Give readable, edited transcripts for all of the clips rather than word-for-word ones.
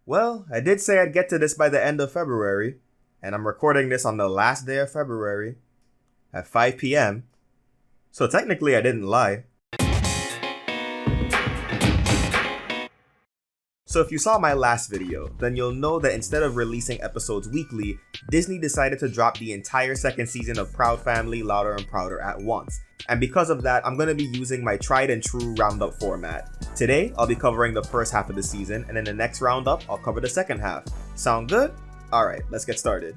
Well, I did say I'd get to this by the end of February, and I'm recording this on the last day of February at 5 p.m. So technically I didn't lie. So if you saw my last video, then you'll know that instead of releasing episodes weekly, Disney decided to drop the entire second season of Proud Family, Louder and Prouder at once. And because of that, I'm going to be using my tried and true roundup format. Today, I'll be covering the first half of the season, and in the next roundup, I'll cover the second half. Sound good? Alright, let's get started.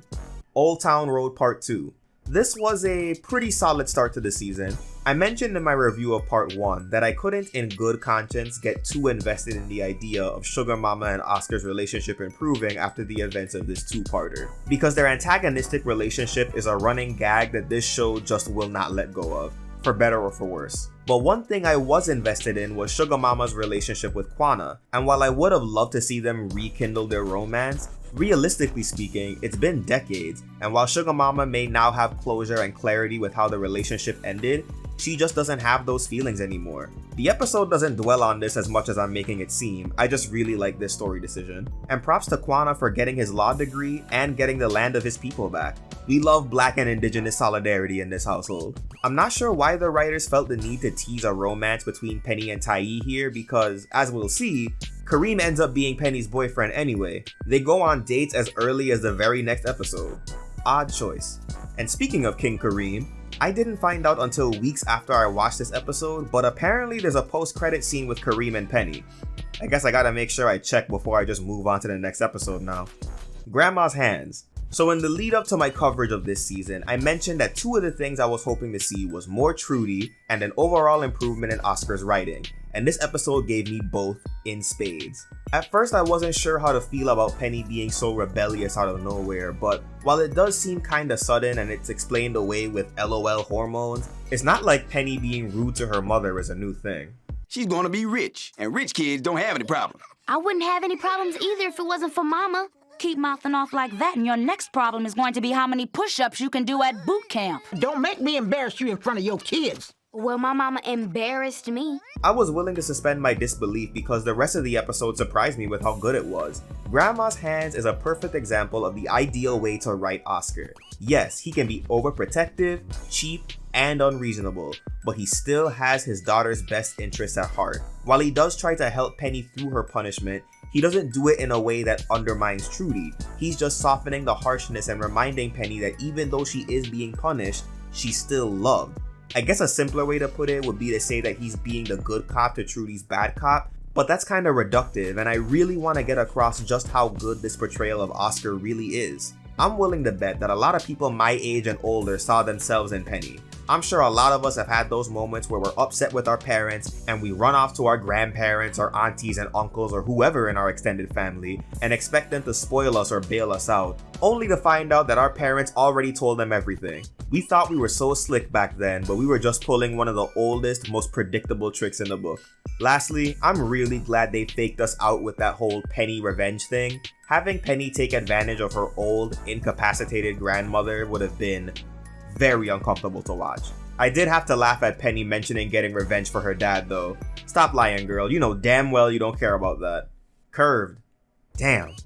Old Town Road Part 2. This was a pretty solid start to the season. I mentioned in my review of Part 1 that I couldn't in good conscience get too invested in the idea of Sugar Mama and Oscar's relationship improving after the events of this two-parter, because their antagonistic relationship is a running gag that this show just will not let go of, for better or for worse. But one thing I was invested in was Sugar Mama's relationship with Quanah, and while I would have loved to see them rekindle their romance, realistically speaking, it's been decades, and while Sugar Mama may now have closure and clarity with how the relationship ended, she just doesn't have those feelings anymore. The episode doesn't dwell on this as much as I'm making it seem, I just really like this story decision. And props to Quanah for getting his law degree and getting the land of his people back. We love Black and Indigenous solidarity in this household. I'm not sure why the writers felt the need to tease a romance between Penny and Tyee here because, as we'll see, Kareem ends up being Penny's boyfriend anyway. They go on dates as early as the very next episode. Odd choice. And speaking of King Kareem, I didn't find out until weeks after I watched this episode, but apparently there's a post-credit scene with Kareem and Penny. I guess I gotta make sure I check before I just move on to the next episode now. Grandma's hands. So in the lead up to my coverage of this season, I mentioned that two of the things I was hoping to see was more Trudy and an overall improvement in Oscar's writing, and this episode gave me both in spades. At first I wasn't sure how to feel about Penny being so rebellious out of nowhere, but while it does seem kinda sudden and it's explained away with LOL hormones, it's not like Penny being rude to her mother is a new thing. She's gonna be rich, and rich kids don't have any problems. I wouldn't have any problems either if it wasn't for Mama. Keep mouthing off like that, and your next problem is going to be how many push-ups you can do at boot camp. Don't make me embarrass you in front of your kids. Well, my mama embarrassed me. I was willing to suspend my disbelief because the rest of the episode surprised me with how good it was. Grandma's Hands is a perfect example of the ideal way to write Oscar. Yes, he can be overprotective, cheap, and unreasonable, but he still has his daughter's best interests at heart. While he does try to help Penny through her punishment, he doesn't do it in a way that undermines Trudy. He's just softening the harshness and reminding Penny that even though she is being punished, she's still loved. I guess a simpler way to put it would be to say that he's being the good cop to Trudy's bad cop, but that's kind of reductive, and I really want to get across just how good this portrayal of Oscar really is. I'm willing to bet that a lot of people my age and older saw themselves in Penny. I'm sure a lot of us have had those moments where we're upset with our parents and we run off to our grandparents or aunties and uncles or whoever in our extended family and expect them to spoil us or bail us out, only to find out that our parents already told them everything. We thought we were so slick back then, but we were just pulling one of the oldest, most predictable tricks in the book. Lastly, I'm really glad they faked us out with that whole Penny revenge thing. Having Penny take advantage of her old, incapacitated grandmother would have been very uncomfortable to watch. I did have to laugh at Penny mentioning getting revenge for her dad though. Stop lying, girl, you know damn well you don't care about that. Curved. Damn.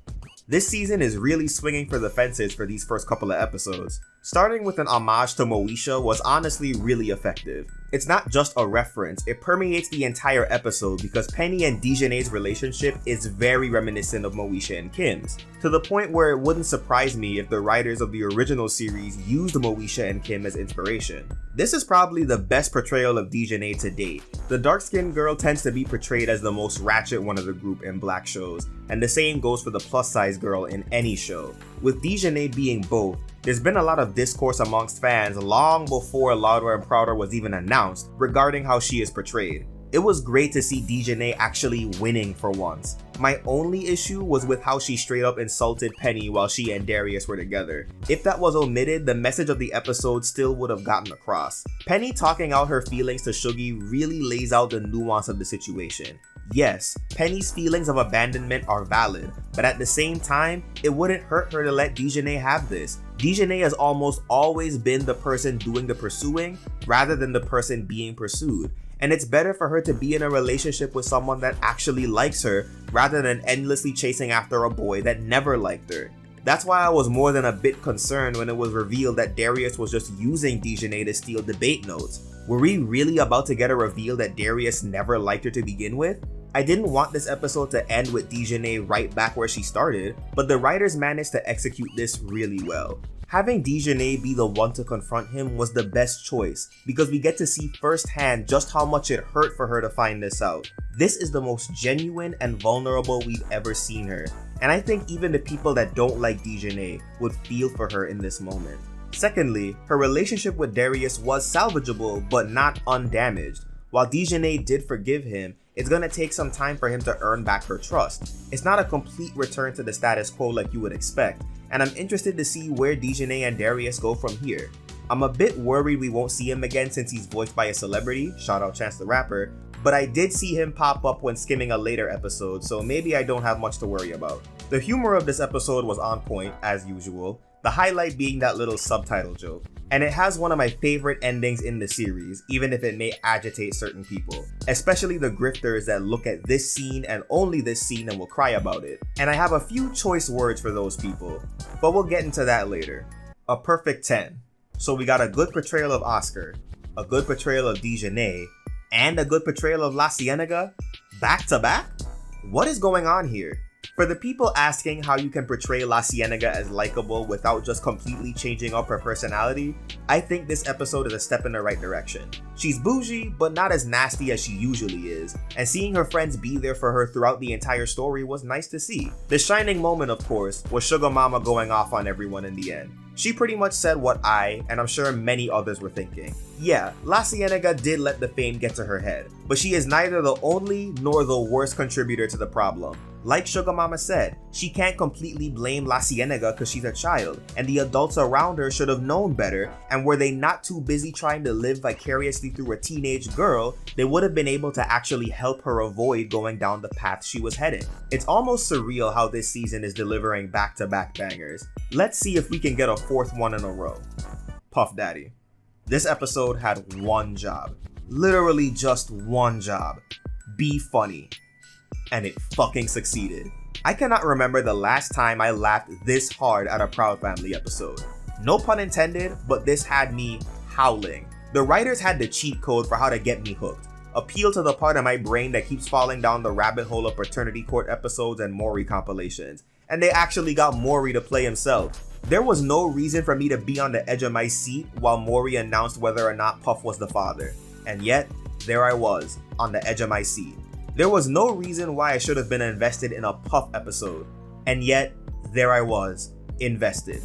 This season is really swinging for the fences for these first couple of episodes. Starting with an homage to Moesha was honestly really effective. It's not just a reference, it permeates the entire episode because Penny and Dejanay's relationship is very reminiscent of Moesha and Kim's, to the point where it wouldn't surprise me if the writers of the original series used Moesha and Kim as inspiration. This is probably the best portrayal of Dejanay to date. The dark-skinned girl tends to be portrayed as the most ratchet one of the group in Black shows, and the same goes for the plus-size girl in any show. With Dejanay being both, there's been a lot of discourse amongst fans long before Louder and Prouder was even announced regarding how she is portrayed. It was great to see Dejanay actually winning for once. My only issue was with how she straight up insulted Penny while she and Darius were together. If that was omitted, the message of the episode still would have gotten across. Penny talking out her feelings to Shugi really lays out the nuance of the situation. Yes, Penny's feelings of abandonment are valid, but at the same time, it wouldn't hurt her to let Dejanay have this. Dejanay has almost always been the person doing the pursuing rather than the person being pursued. and it's better for her to be in a relationship with someone that actually likes her rather than endlessly chasing after a boy that never liked her. That's why I was more than a bit concerned when it was revealed that Darius was just using Dejanay to steal debate notes. Were we really about to get a reveal that Darius never liked her to begin with? I didn't want this episode to end with Dejanay right back where she started, but the writers managed to execute this really well. Having Dejanay be the one to confront him was the best choice because we get to see firsthand just how much it hurt for her to find this out. This is the most genuine and vulnerable we've ever seen her, and I think even the people that don't like Dejanay would feel for her in this moment. Secondly, her relationship with Darius was salvageable but not undamaged. While Dejanay did forgive him, it's gonna take some time for him to earn back her trust. It's not a complete return to the status quo like you would expect, and I'm interested to see where Dejanay and Darius go from here. I'm a bit worried we won't see him again since he's voiced by a celebrity, shout out Chance the Rapper, but I did see him pop up when skimming a later episode, so maybe I don't have much to worry about. The humor of this episode was on point, as usual, the highlight being that little subtitle joke. And it has one of my favorite endings in the series, even if it may agitate certain people. Especially the grifters that look at this scene and only this scene and will cry about it. And I have a few choice words for those people, but we'll get into that later. A perfect 10. So we got a good portrayal of Oscar, a good portrayal of Dejanay, and a good portrayal of La Cienega? Back to back? What is going on here? For the people asking how you can portray La Cienega as likable without just completely changing up her personality, I think this episode is a step in the right direction. She's bougie, but not as nasty as she usually is, and seeing her friends be there for her throughout the entire story was nice to see. The shining moment, of course, was Sugar Mama going off on everyone in the end. She pretty much said what I, and I'm sure many others were thinking. Yeah, La Cienega did let the fame get to her head, but she is neither the only nor the worst contributor to the problem. Like Sugar Mama said, she can't completely blame La Cienega because she's a child, and the adults around her should have known better, and were they not too busy trying to live vicariously through a teenage girl, they would have been able to actually help her avoid going down the path she was heading. It's almost surreal how this season is delivering back-to-back bangers. Let's see if we can get a fourth one in a row. Puff Daddy. This episode had one job. Literally just one job. Be funny. And it fucking succeeded. I cannot remember the last time I laughed this hard at a Proud Family episode. No pun intended, but this had me howling. The writers had the cheat code for how to get me hooked. Appeal to the part of my brain that keeps falling down the rabbit hole of paternity court episodes and Maury compilations. And they actually got Maury to play himself. There was no reason for me to be on the edge of my seat while Maury announced whether or not Puff was the father. And yet, there I was, on the edge of my seat. There was no reason why I should have been invested in a Puff episode. And yet, there I was, invested.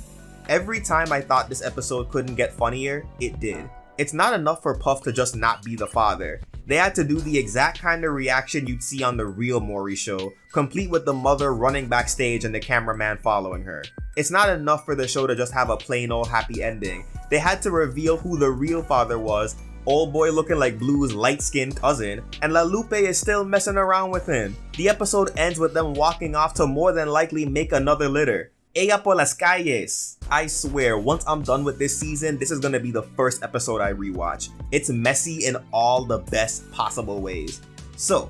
Every time I thought this episode couldn't get funnier, it did. It's not enough for Puff to just not be the father. They had to do the exact kind of reaction you'd see on the real Maury show, complete with the mother running backstage and the cameraman following her. It's not enough for the show to just have a plain old happy ending. They had to reveal who the real father was, old boy looking like Blue's light-skinned cousin, and La Lupe is still messing around with him. The episode ends with them walking off to more than likely make another litter. Ella por las calles. I swear, once I'm done with this season, this is gonna be the first episode I rewatch. It's messy in all the best possible ways. So,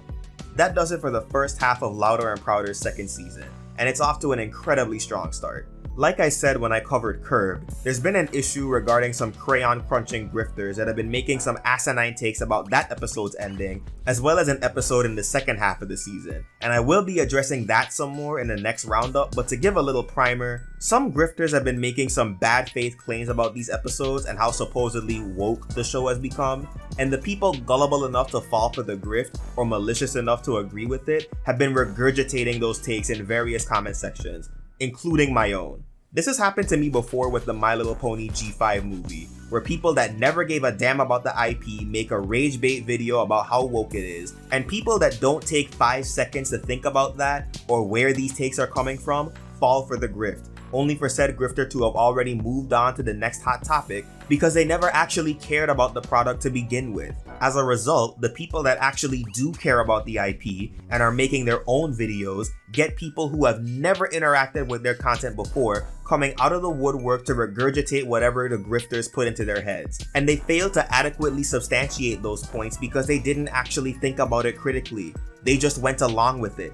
that does it for the first half of Louder and Prouder's second season, and it's off to an incredibly strong start. Like I said when I covered Curb, there's been an issue regarding some crayon-crunching grifters that have been making some asinine takes about that episode's ending, as well as an episode in the second half of the season. And I will be addressing that some more in the next roundup, but to give a little primer, some grifters have been making some bad faith claims about these episodes and how supposedly woke the show has become, and the people gullible enough to fall for the grift or malicious enough to agree with it have been regurgitating those takes in various comment sections, including my own. This has happened to me before with the My Little Pony G5 movie, where people that never gave a damn about the IP make a rage bait video about how woke it is, and people that don't take 5 seconds to think about that or where these takes are coming from fall for the grift, only for said grifter to have already moved on to the next hot topic because they never actually cared about the product to begin with. As a result, the people that actually do care about the IP and are making their own videos get people who have never interacted with their content before coming out of the woodwork to regurgitate whatever the grifters put into their heads. And they fail to adequately substantiate those points because they didn't actually think about it critically. They just went along with it.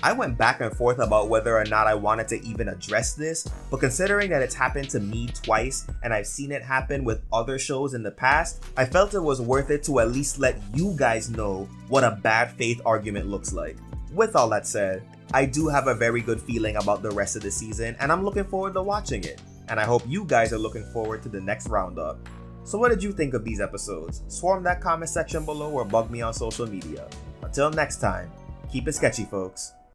I went back and forth about whether or not I wanted to even address this, but considering that it's happened to me twice and I've seen it happen with other shows in the past, I felt it was worth it to at least let you guys know what a bad faith argument looks like. With all that said, I do have a very good feeling about the rest of the season and I'm looking forward to watching it, and I hope you guys are looking forward to the next roundup. So what did you think of these episodes? Swarm that comment section below or bug me on social media. Until next time, keep it sketchy, folks.